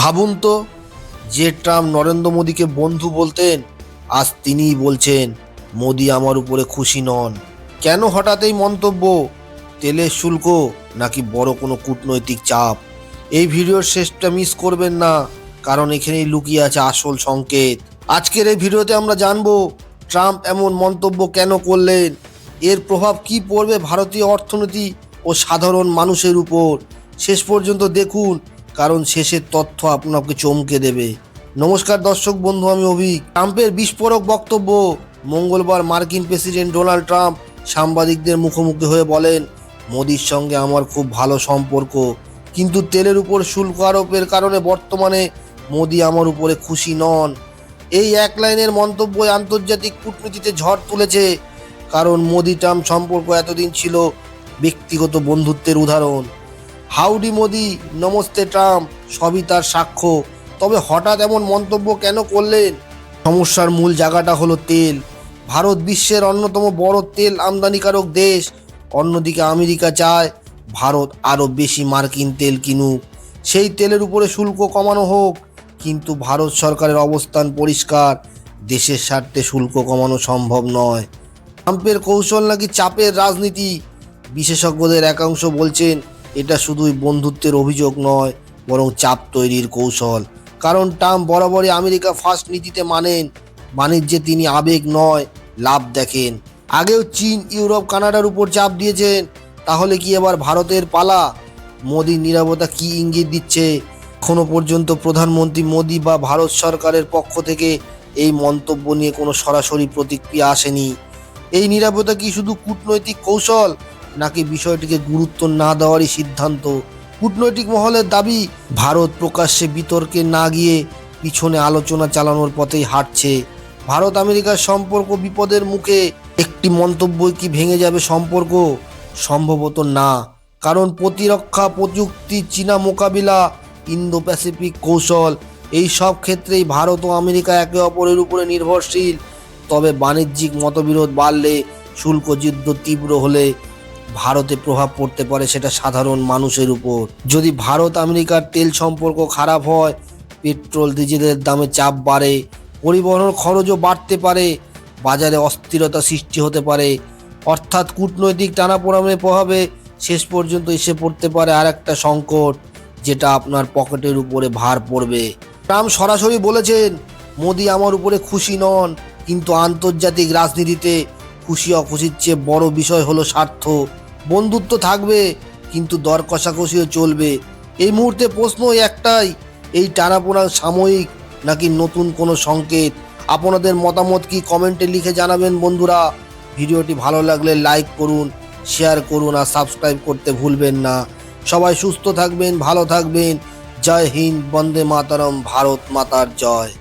ভাবুন তো, যে ট্রাম্প নরেন্দ্র মোদীকে বন্ধু বলতেন, আজ তিনিই বলছেন মোদী আমার উপরে খুশি নন। কেন হঠাৎ এই মন্তব্য? তেলের শুল্ক নাকি বড় কোনো কূটনৈতিক চাপ? এই ভিডিওর শেষটা মিস করবেন না, কারণ এখানেই লুকিয়ে আছে আসল সংকেত। আজকের এই ভিডিওতে আমরা জানবো ট্রাম্প এমন মন্তব্য কেন করলেন, এর প্রভাব কি পড়বে ভারতীয় অর্থনীতি ও সাধারণ মানুষের উপর। শেষ পর্যন্ত দেখুন, কারণ শেষের তথ্য আপনাকে চমকে দেবে। নমস্কার দর্শক বন্ধু, আমি অভিক। ট্রাম্পের বিস্ফোরক বক্তব্য। মঙ্গলবার মার্কিন প্রেসিডেন্ট ডোনাল্ড ট্রাম্প সাংবাদিকদের মুখোমুখি হয়ে বলেন, মোদির সঙ্গে আমার খুব ভালো সম্পর্ক, কিন্তু তেলের উপর শুল্ক আরোপের কারণে বর্তমানে মোদি আমার উপরে খুশি নন। এই এক লাইনের মন্তব্যই আন্তর্জাতিক কূটনীতিতে ঝড় তুলেছে, কারণ মোদি ট্রাম্প সম্পর্ক এতদিন ছিল ব্যক্তিগত বন্ধুত্বের উদাহরণ। হাউডি মোদি, নমস্তে ট্রাম্প, সবই তার সাক্ষ্য। তবে হঠাৎ এমন মন্তব্য কেন করলেন? সমস্যার মূল জায়গাটা হলো তেল। ভারত বিশ্বের অন্যতম বড় তেল আমদানিকারক দেশ। অন্যদিকে আমেরিকা চায় ভারত আরও বেশি মার্কিন তেল কিনুক, সেই তেলের উপরে শুল্ক কমানো হোক। কিন্তু ভারত সরকারের অবস্থান পরিষ্কার, দেশের স্বার্থে শুল্ক কমানো সম্ভব নয়। ট্রাম্পের কৌশল নাকি চাপের রাজনীতি? বিশেষজ্ঞদের একাংশ বলছেন এটা শুধুই বন্ধুত্বের অভিযোগ নয়, বরং চাপ তৈরির কৌশল। কারণ ট্রাম্প বরাবরই আমেরিকা ফার্স্ট নীতিতে মানেন। বাণিজ্যে তিনি আবেগ নয়, লাভ দেখেন। আগেও চীন, ইউরোপ, কানাডার উপর চাপ দিয়েছেন। তাহলে কি এবার ভারতের পালা? মোদির নীরবতা কি ইঙ্গিত দিচ্ছে? এখনো পর্যন্ত প্রধানমন্ত্রী মোদি বা ভারত সরকারের পক্ষ থেকে এই মন্তব্য নিয়ে কোনো সরাসরি প্রতিক্রিয়া আসেনি। এই নীরবতা কি শুধু কূটনৈতিক কৌশল, নাকি বিষয়টিকে গুরুত্ব না দেওয়ারই সিদ্ধান্ত? কূটনৈতিক মহলের দাবি, ভারত প্রকাশ্যে বিতর্কে না গিয়ে পিছনে আলোচনা চালানোর পথেই হাঁটছে। ভারত আমেরিকার সম্পর্ক বিপদের মুখে। একটি মন্তব্যই কি ভেঙে যাবে সম্পর্ক? সম্ভবত না, কারণ প্রতিরক্ষা প্রযুক্তি, চীনা মোকাবিলা, ইন্দো প্যাসিফিক কৌশল, এই সব ক্ষেত্রেই ভারত ও আমেরিকা একে অপরের উপরে নির্ভরশীল। তবে বাণিজ্যিক মতবিরোধ বাড়লে, শুল্ক যুদ্ধ তীব্র হলে ভারতে প্রভাব পড়তে পারে সেটা সাধারণ মানুষের উপর। যদি ভারত আমেরিকার তেল সম্পর্ক খারাপ হয়, পেট্রোল ডিজেলের দামে চাপ বাড়ে, পরিবহন খরচও বাড়তে পারে, বাজারে অস্থিরতা সৃষ্টি হতে পারে। অর্থাৎ কূটনৈতিক টানাপোড়েনের প্রভাবে শেষ পর্যন্ত এসে পড়তে পারে আর একটা সংকট, যেটা আপনার পকেটের উপরে ভার পড়বে। ট্রাম্প সরাসরি বলেছেন মোদি আমার উপরে খুশি নন, কিন্তু আন্তর্জাতিক রাজনীতিতে খুশি অখুশির চেয়ে বড় বিষয় হলো স্বার্থ। বন্ধুত্ব থাকবে, কিন্তু দর কষাকষিও চলবে। এই মুহূর্তে প্রশ্ন একটাই, এই টানাপোড়া সাময়িক নাকি নতুন কোনো সংকেত? আপনাদের মতামত কি কমেন্টে লিখে জানাবেন বন্ধুরা। ভিডিওটি ভালো লাগলে লাইক করুন, শেয়ার করুন আর সাবস্ক্রাইব করতে ভুলবেন না। সবাই সুস্থ থাকবেন, ভালো থাকবেন। জয় হিন্দ, বন্দে মাতরম, ভারত মাতার জয়।